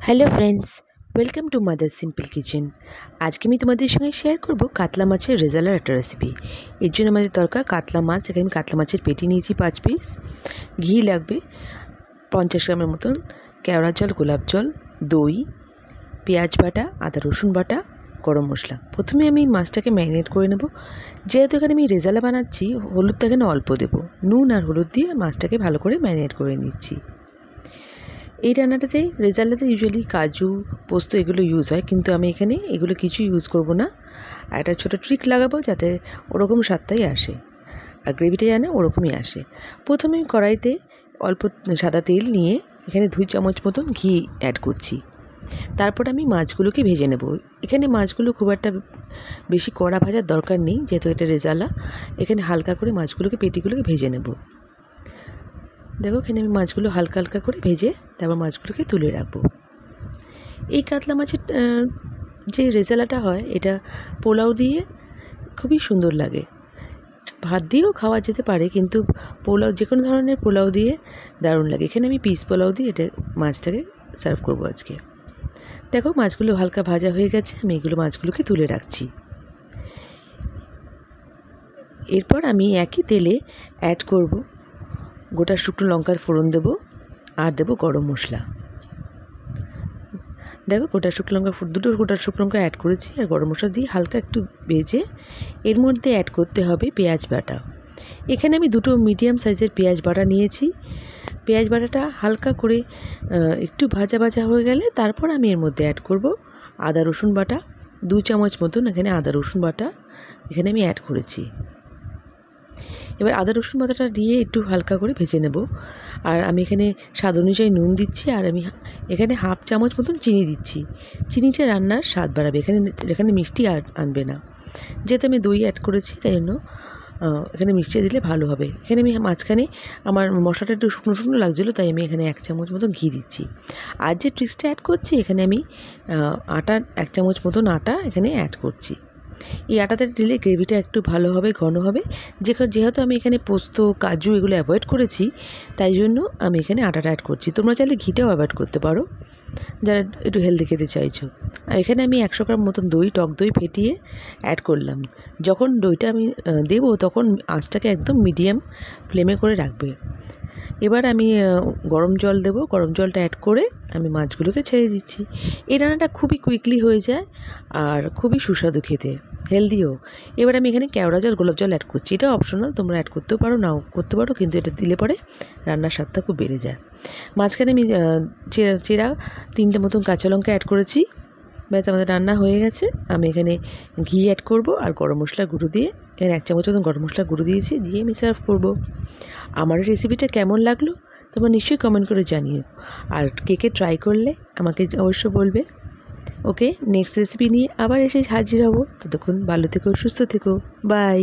Hello friends, welcome to mother simple kitchen. আজকে আমি তোমাদের সঙ্গে শেয়ার করব কাতলা মাছের রেজালার একটা রেসিপি। এর জন্য আমাদের দরকার কাতলা মাছ। এখানে আমি কাতলা মাছের পেটি নিয়েছি 5 পিস, ঘি লাগবে 50 গ্রামের মতন, কেওড়া জল, গোলাপ জল, দই, পেঁয়াজ বাটা, আদা রসুন বাটা, গরম মশলা। প্রথমে আমি মাছটাকে ম্যারিনেট করে নেব। যেহেতু এখানে আমি রেজালা বানাচ্ছি, হলুদটা এখানে অল্প দেবো। নুন আর হলুদ দিয়ে মাছটাকে ভালো করে ম্যারিনেট করে নিচ্ছি। এই রান্নাটাতে রেজালাতে ইউজুয়ালি কাজু, পোস্ত এগুলো ইউজ হয়, কিন্তু আমি এখানে এগুলো কিছু ইউজ করব না। আর একটা ছোটো ট্রিক লাগাবো যাতে ওরকম স্বাদটাই আসে আর গ্রেভিটা যেন ওরকমই আসে। প্রথমে কড়াইতে অল্প সাদা তেল নিয়ে এখানে 2 চামচ মতন ঘি অ্যাড করছি। তারপর আমি মাছগুলোকে ভেজে নেব। এখানে মাছগুলো খুব একটা বেশি কড়া ভাজার দরকার নেই, যেহেতু এটা রেজালা। এখানে হালকা করে মাছগুলোকে, পেটিগুলোকে ভেজে নেব। দেখো এখানে আমি মাছগুলো হালকা হালকা করে ভেজে তারপর মাছগুলোকে তুলে রাখবো। এই কাতলা মাছের যে রেজালাটা হয়, এটা পোলাও দিয়ে খুবই সুন্দর লাগে। ভাত দিয়েও খাওয়া যেতে পারে, কিন্তু পোলাও, যে কোনো ধরনের পোলাও দিয়ে দারুণ লাগে। এখানে আমি পিস পোলাও দিয়ে এটা মাছটাকে সার্ভ করবো আজকে। দেখো মাছগুলো হালকা ভাজা হয়ে গেছে, আমি এগুলো মাছগুলোকে তুলে রাখছি। এরপর আমি একই তেলে অ্যাড করব গোটা শুকনো লঙ্কার ফোড়ন দেবো আর দেবো গরম মশলা। দেখো দুটো গোটা শুকনো লঙ্কা অ্যাড করেছি আর গরম মশলা দিয়ে হালকা একটু ভেজে এর মধ্যে অ্যাড করতে হবে পেঁয়াজ বাটা। এখানে আমি 2 মিডিয়াম সাইজের পেঁয়াজ বাটা নিয়েছি। পেঁয়াজ বাটাটা হালকা করে একটু ভাজা ভাজা হয়ে গেলে তারপর আমি এর মধ্যে অ্যাড করব আদা রসুন বাটা। 2 চামচ মতন এখানে আদা রসুন বাটা এখানে আমি অ্যাড করেছি। এবার আদা রসুন বাটাটা দিয়ে একটু হালকা করে ভেজে নেব। আর আমি এখানে স্বাদ অনুযায়ী নুন দিচ্ছি, আর আমি এখানে 1/2 চামচ মতন চিনি দিচ্ছি। চিনিটা রান্নার স্বাদ বাড়াবে, এখানে মিষ্টি আনবে না। যেহেতু আমি দই অ্যাড করেছি তাই জন্য এখানে মিষ্টি দিলে ভালো হবে। এখানে আমি মাঝখানে আমার মশলাটা একটু শুকনো শুকনো লাগছিলো, তাই আমি এখানে 1 চামচ মতো ঘি দিচ্ছি। আর যে ট্রিক্সটা অ্যাড করছি, এখানে আমি আটা 1 চামচ মতন আটা এখানে অ্যাড করছি। এই আটাতে দিলে গ্রেভিটা একটু ভালো হবে, ঘন হবে। যেহেতু আমি এখানে পোস্ত, কাজু এগুলো অ্যাভয়েড করেছি, তাই জন্য আমি এখানে আটাটা অ্যাড করছি। তোমরা চাইলে ঘিটাও অ্যাভয়েড করতে পারো যারা একটু হেলদি খেতে চাইছো। আর এখানে আমি 100 গ্রাম মতন টক দই ফেটিয়ে অ্যাড করলাম। যখন দইটা আমি দেবো তখন আঁচটাকে একদম মিডিয়াম ফ্লেমে করে রাখবে। এবার আমি গরম জল দেবো। গরম জলটা অ্যাড করে আমি মাছগুলোকে ছেড়ে দিচ্ছি। এই রান্নাটা খুবই কুইকলি হয়ে যায় আর খুবই সুস্বাদু খেতে, হেলদিও। এবার আমি এখানে কেওড়া জল, গোলাপ জল অ্যাড করছি। এটা অপশনাল, তোমরা অ্যাড করতেও পারো, নাও করতে পারো, কিন্তু এটা দিলে পরে রান্নার স্বাদটা খুব বেড়ে যায়। মাঝখানে আমি চেরা 3টে মতন কাঁচা লঙ্কা অ্যাড করেছি। ব্যাস, আমাদের রান্না হয়ে গেছে। আমি এখানে ঘি অ্যাড করব আর গরম মশলা গুঁড়ো দিয়ে, এখানে 1 চামচ মতন গরম মশলা গুঁড়ো দিয়েছি, দিয়ে আমি সার্ভ করব। আমার এই রেসিপিটা কেমন লাগলো তোমরা নিশ্চয়ই কমেন্ট করে জানিও। আর কে ট্রাই করলে আমাকে অবশ্য বলবে। ওকে, নেক্সট রেসিপি নিয়ে আবার এসে হাজির হব। ততক্ষণ ভালো থেকো, সুস্থ থেকো, বাই।